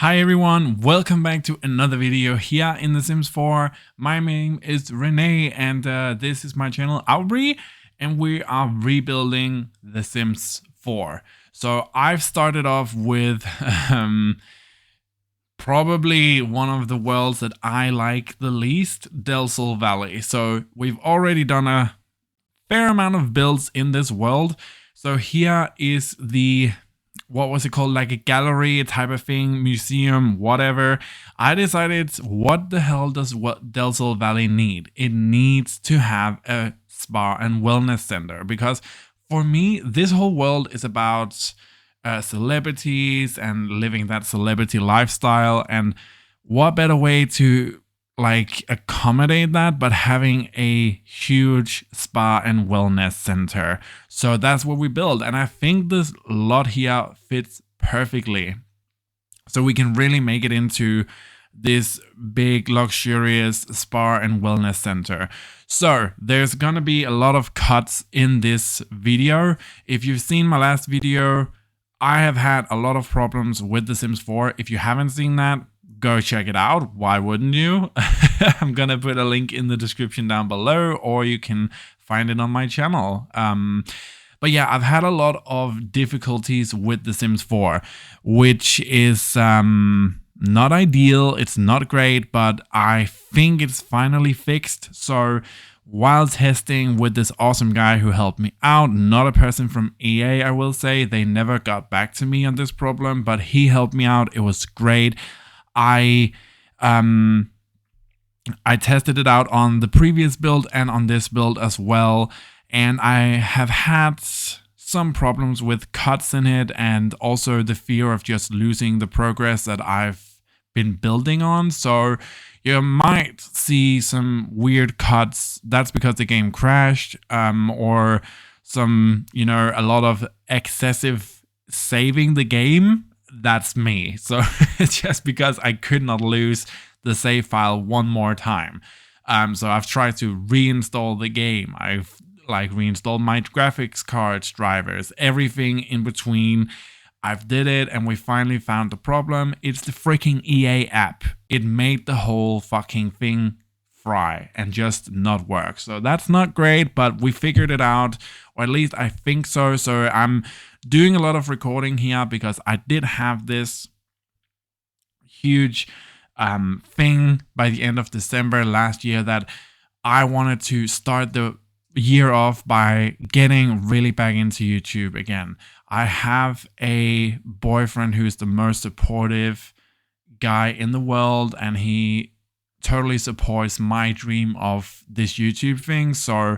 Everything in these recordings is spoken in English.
Hi everyone, welcome back to another video here in The Sims 4. My name is Renee and this is my channel Auvbri, and we are rebuilding The Sims 4. So I've started off with probably one of the worlds that I like the least, Del Sol Valley. So we've already done a fair amount of builds in this world. So here is the, what was it called, like a gallery type of thing, museum, whatever. I decided, what the hell does Del Sol Valley need? It needs to have a spa and wellness center, because for me this whole world is about celebrities and living that celebrity lifestyle, and what better way to like accommodate that but having a huge spa and wellness center. So that's what we build, and I think this lot here fits perfectly, so we can really make it into this big luxurious spa and wellness center. So there's gonna be a lot of cuts in this video. If you've seen my last video, I have had a lot of problems with The Sims 4. If you haven't seen that, go check it out. Why wouldn't you? I'm gonna put a link in the description down below, or you can find it on my channel. But yeah, I've had a lot of difficulties with The Sims 4, which is not ideal. It's not great, but I think it's finally fixed. So while testing with this awesome guy who helped me out, not a person from EA, I will say, they never got back to me on this problem, but he helped me out. It was great. I tested it out on the previous build and on this build as well, and I have had some problems with cuts in it, and also the fear of just losing the progress that I've been building on. So you might see some weird cuts. That's because the game crashed, or some, a lot of excessive saving the game. That's me. So it's just because I could not lose the save file one more time. So I've tried to reinstall the game. I've reinstalled my graphics cards, drivers, everything in between. I've did it, and we finally found the problem. It's the freaking EA app. It made the whole fucking thing fry and just not work. So that's not great, but we figured it out, or at least I think so. So I'm doing a lot of recording here because I did have this huge thing by the end of December last year that I wanted to start the year off by getting really back into YouTube again. I have a boyfriend who's the most supportive guy in the world, and he totally supports my dream of this YouTube thing. So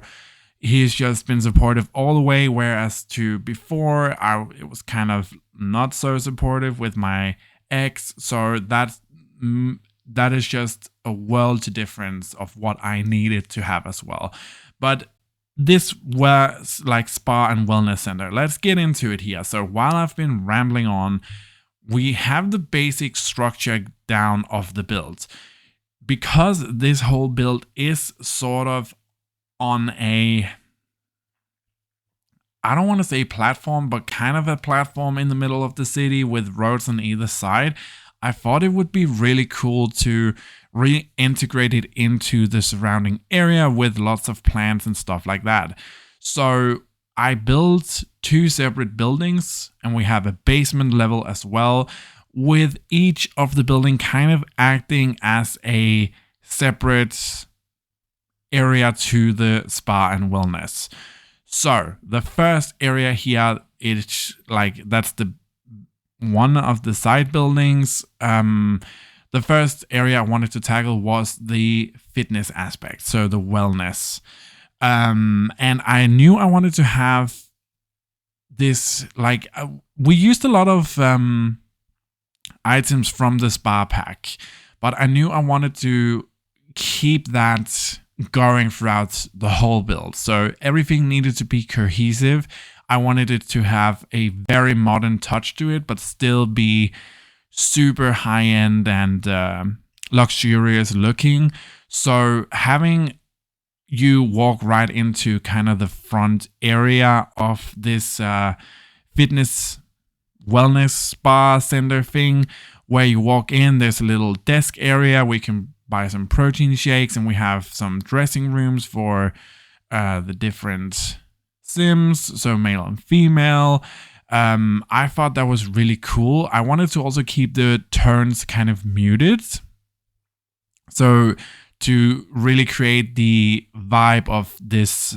he's just been supportive all the way, whereas to before, it was kind of not so supportive with my ex. So that is just a world to difference of what I needed to have as well. But this was like spa and wellness center. Let's get into it here. So while I've been rambling on, we have the basic structure down of the build. Because this whole build is sort of on a, I don't want to say platform, but kind of a platform in the middle of the city with roads on either side, I thought it would be really cool to reintegrate it into the surrounding area with lots of plants and stuff like that. So I built two separate buildings, and we have a basement level as well, with each of the building kind of acting as a separate area to the spa and wellness. So the first area here, it's like, that's the one of the side buildings. The first area I wanted to tackle was the fitness aspect, so the wellness. And I knew I wanted to have this, like, we used a lot of items from the spa pack, but I knew I wanted to keep that going throughout the whole build. So everything needed to be cohesive. I wanted it to have a very modern touch to it, but still be super high-end and luxurious looking. So having you walk right into kind of the front area of this fitness wellness spa center thing where you walk in. There's a little desk area where you can buy some protein shakes, and we have some dressing rooms for the different sims, so male and female. I thought that was really cool. I wanted to also keep the turns kind of muted, so to really create the vibe of this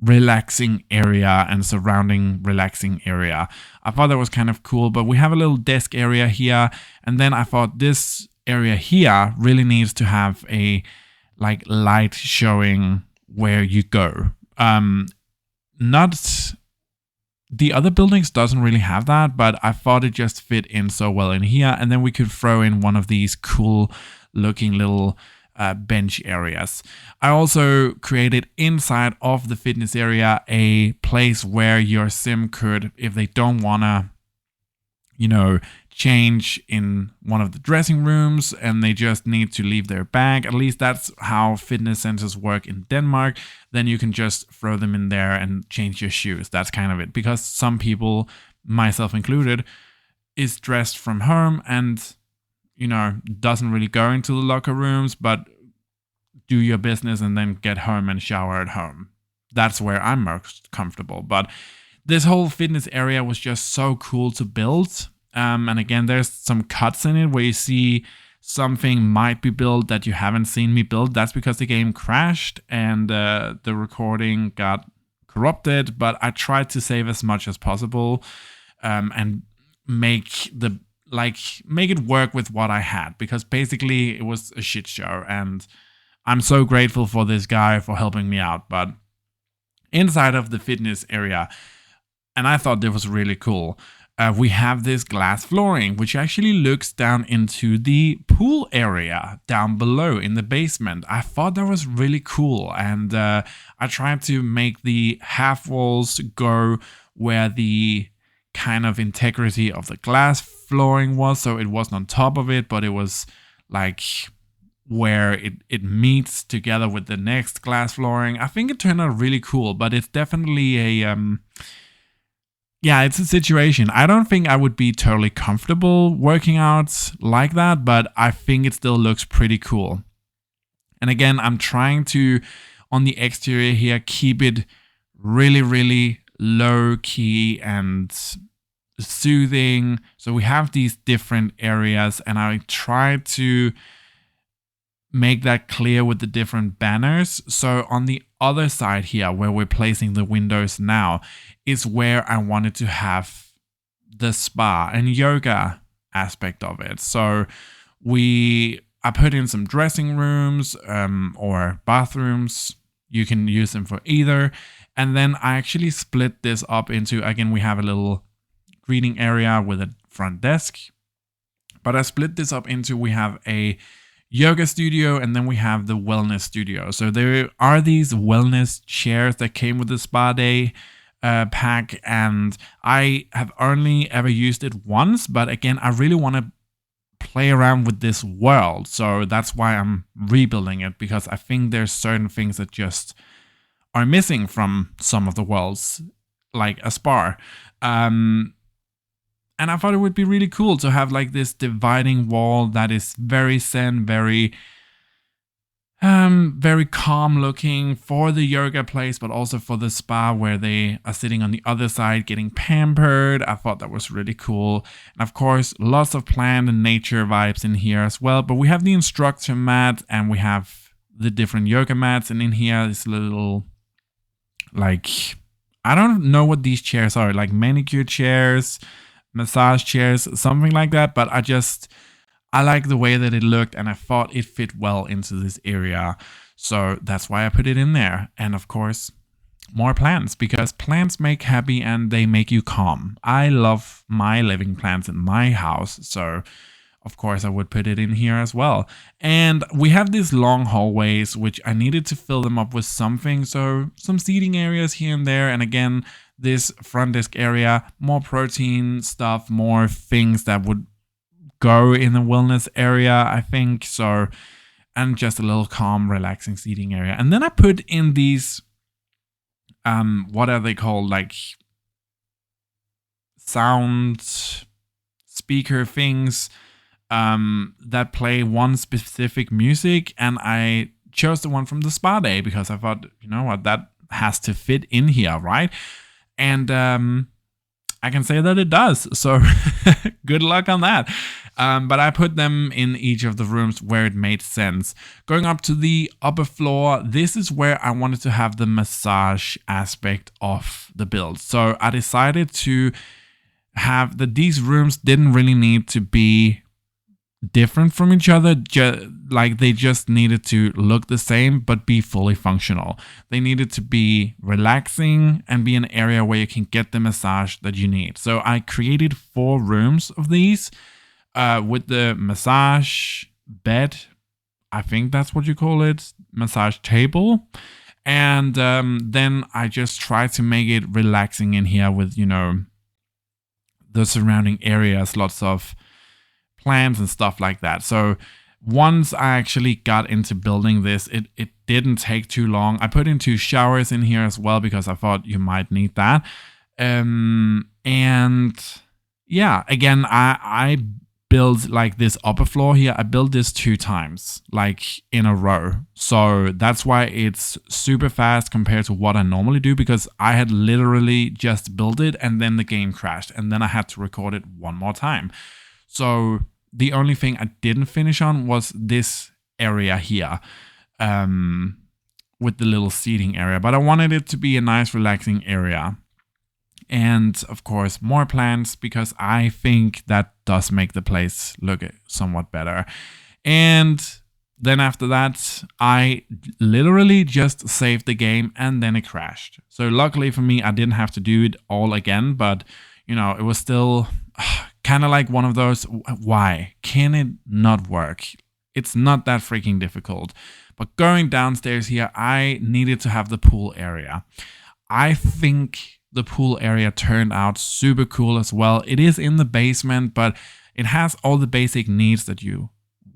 relaxing area and surrounding relaxing area. I thought that was kind of cool, but we have a little desk area here, and then I thought this area here really needs to have a like light showing where you go. Not the other buildings doesn't really have that, but I thought it just fit in so well in here, and then we could throw in one of these cool looking little bench areas. I also created inside of the fitness area a place where your sim could, if they don't wanna, change in one of the dressing rooms and they just need to leave their bag. At least that's how fitness centers work in Denmark. Then you can just throw them in there and change your shoes. That's kind of it. Because some people, myself included, is dressed from home and doesn't really go into the locker rooms, but do your business and then get home and shower at home. That's where I'm most comfortable. But this whole fitness area was just so cool to build. And again, there's some cuts in it where you see something might be built that you haven't seen me build. That's because the game crashed and the recording got corrupted. But I tried to save as much as possible and make it work with what I had, because basically it was a shit show, and I'm so grateful for this guy for helping me out. But inside of the fitness area, and I thought this was really cool, we have this glass flooring, which actually looks down into the pool area down below in the basement. I thought that was really cool, and I tried to make the half walls go where the kind of integrity of the glass flooring was, so it wasn't on top of it, but it was like where it meets together with the next glass flooring. I think it turned out really cool, but it's definitely a it's a situation. I don't think I would be totally comfortable working out like that, but I think it still looks pretty cool. And again, I'm trying to, on the exterior here, keep it really, really low key and soothing. So we have these different areas, and I try to make that clear with the different banners. So on the other side here, where we're placing the windows now, is where I wanted to have the spa and yoga aspect of it. So I put in some dressing rooms or bathrooms. You can use them for either. And then I actually split this up into, again, we have a little greeting area with a front desk. But I split this up into, we have a yoga studio, and then we have the wellness studio. So there are these wellness chairs that came with the spa day pack, and I have only ever used it once, but again, I really want to play around with this world, so that's why I'm rebuilding it, because I think there's certain things that just are missing from some of the worlds, like a spa. And I thought it would be really cool to have like this dividing wall that is very zen, very calm looking for the yoga place, but also for the spa where they are sitting on the other side getting pampered. I thought that was really cool. And of course, lots of plant and nature vibes in here as well. But we have the instructor mat and we have the different yoga mats. And in here is a little, like, I don't know what these chairs are, like manicure chairs, massage chairs, something like that. But I like the way that it looked, and I thought it fit well into this area. So that's why I put it in there. And of course, more plants, because plants make happy and they make you calm. I love my living plants in my house. So of course I would put it in here as well. And we have these long hallways, which I needed to fill them up with something. So some seating areas here and there. And again, this front desk area, more protein stuff, more things that would go in the wellness area, I think. So, and just a little calm, relaxing seating area. And then I put in these, what are they called? Like sound speaker things that play one specific music, and I chose the one from the spa day because I thought, you know what, that has to fit in here, right? And I can say that it does. So good luck on that. But I put them in each of the rooms where it made sense. Going up to the upper floor, this is where I wanted to have the massage aspect of the build. So I decided to have that these rooms didn't really need to be different from each other, like they just needed to look the same but be fully functional. They needed to be relaxing and be an area where you can get the massage that you need. So I created 4 rooms of these with the massage bed, I think that's what you call it, massage table. And then I just tried to make it relaxing in here with, you know, the surrounding areas, lots of plants and stuff like that. So once I actually got into building this, it didn't take too long. I put in 2 showers in here as well because I thought you might need that. And yeah, again, I built like this upper floor here. I built this 2 times, like in a row. So that's why it's super fast compared to what I normally do, because I had literally just built it and then the game crashed and then I had to record it one more time. So the only thing I didn't finish on was this area here with the little seating area. But I wanted it to be a nice relaxing area. And of course, more plants, because I think that does make the place look somewhat better. And then after that, I literally just saved the game and then it crashed. So luckily for me, I didn't have to do it all again. But, you know, it was still kind of like one of those, why can it not work? It's not that freaking difficult. But going downstairs here, I needed to have the pool area. I think the pool area turned out super cool as well. It is in the basement, but it has all the basic needs that you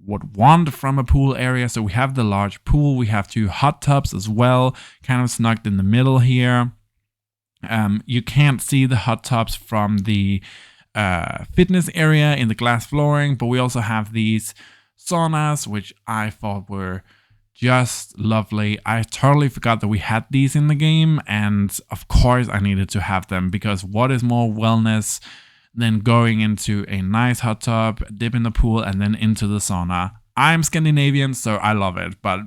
would want from a pool area. So we have the large pool, we have 2 hot tubs as well, kind of snugged in the middle here. You can't see the hot tubs from the fitness area in the glass flooring, but we also have these saunas, which I thought were just lovely. I totally forgot that we had these in the game, and of course I needed to have them, because what is more wellness than going into a nice hot tub, dip in the pool, and then into the sauna? I'm Scandinavian, so I love it, but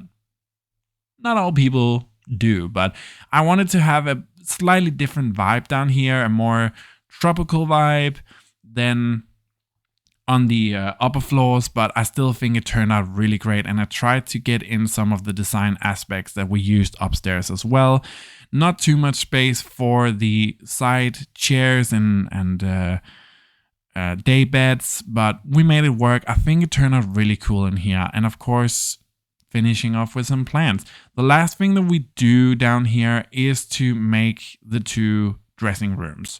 not all people do. But I wanted to have a slightly different vibe down here, a more tropical vibe than on the upper floors, but I still think it turned out really great, and I tried to get in some of the design aspects that we used upstairs as well. Not too much space for the side chairs and day beds, but we made it work. I think it turned out really cool in here, and of course finishing off with some plants. The last thing that we do down here is to make the 2 dressing rooms.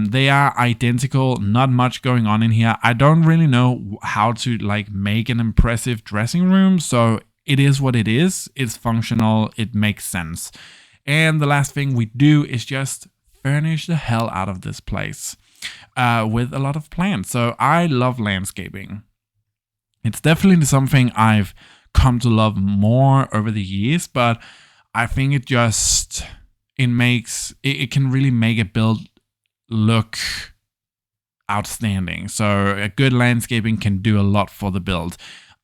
They are identical, not much going on in here. I don't really know how to like make an impressive dressing room, so it is what it is. It's functional, it makes sense. And the last thing we do is just furnish the hell out of this place with a lot of plants. So I love landscaping. It's definitely something I've come to love more over the years, but I think it can really make a build look outstanding. So a good landscaping can do a lot for the build.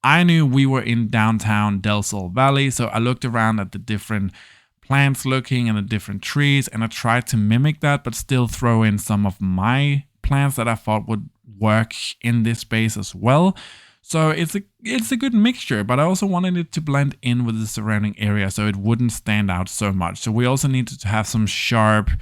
I knew we were in downtown Del Sol Valley, so I looked around at the different plants looking and the different trees, and I tried to mimic that, but still throw in some of my plants that I thought would work in this space as well. So it's a good mixture, but I also wanted it to blend in with the surrounding area so it wouldn't stand out so much. So we also needed to have some sharper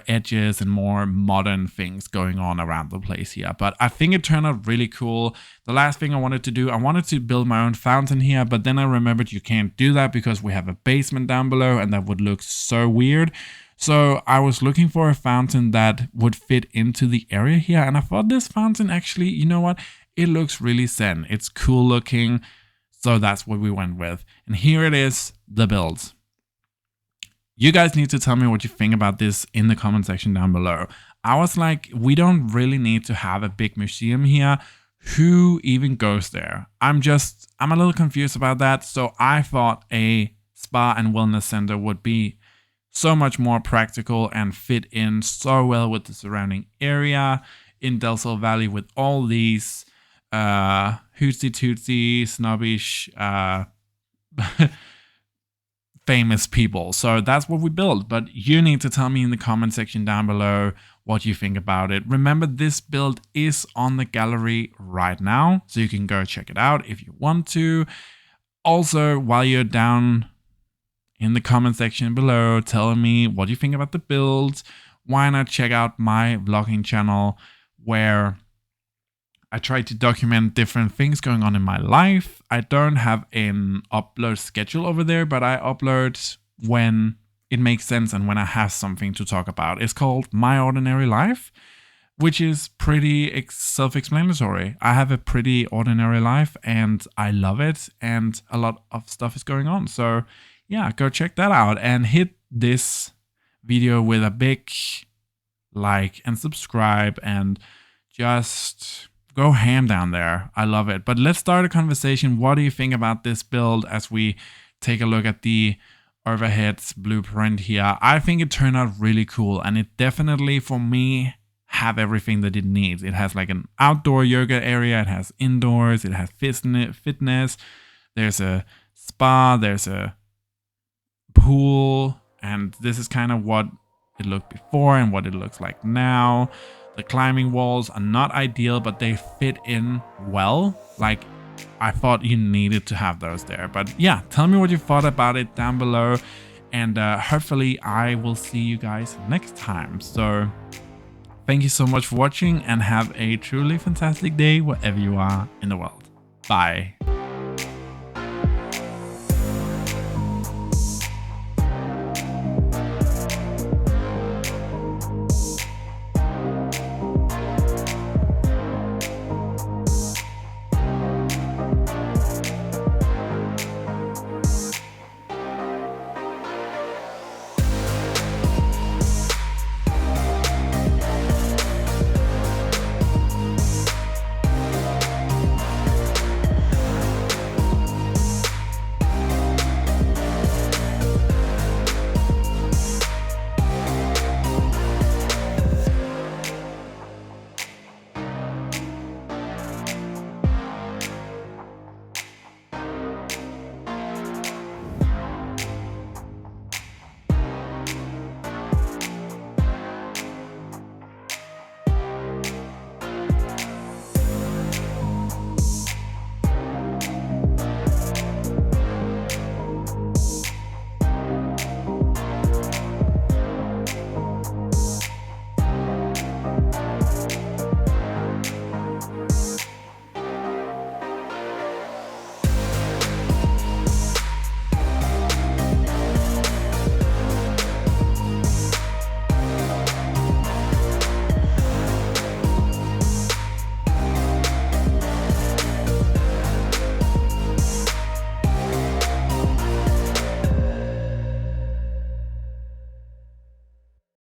edges and more modern things going on around the place here. But I think it turned out really cool. The last thing I wanted to do, I wanted to build my own fountain here, but then I remembered you can't do that because we have a basement down below and that would look so weird. So I was looking for a fountain that would fit into the area here, and I thought this fountain actually, you know what? It looks really zen. It's cool looking. So that's what we went with. And here it is, the build. You guys need to tell me what you think about this in the comment section down below. I was like, we don't really need to have a big museum here. Who even goes there? I'm a little confused about that. So I thought a spa and wellness center would be so much more practical and fit in so well with the surrounding area in Del Sol Valley with all these hootsy tootsy snobbish famous people. So that's what we built. But you need to tell me in the comment section down below what you think about it. Remember, this build is on the gallery right now, so you can go check it out if you want to. Also, while you're down in the comment section below telling me what you think about the build, why not check out my vlogging channel where I try to document different things going on in my life. I don't have an upload schedule over there, but I upload when it makes sense and when I have something to talk about. It's called My Ordinary Life, which is pretty self-explanatory. I have a pretty ordinary life and I love it, and a lot of stuff is going on. So yeah, go check that out and hit this video with a big like and subscribe and just go ham down there. I love it. But let's start a conversation. What do you think about this build as we take a look at the overheads blueprint here? I think it turned out really cool, and it definitely, for me, have everything that it needs. It has like an outdoor yoga area, it has indoors, it has fitness, there's a spa, there's a pool, and this is kind of what it looked before and what it looks like now. The climbing walls are not ideal, but they fit in well. Like, I thought you needed to have those there. But yeah, tell me what you thought about it down below, and hopefully I will see you guys next time. So thank you so much for watching, and have a truly fantastic day wherever you are in the world. Bye.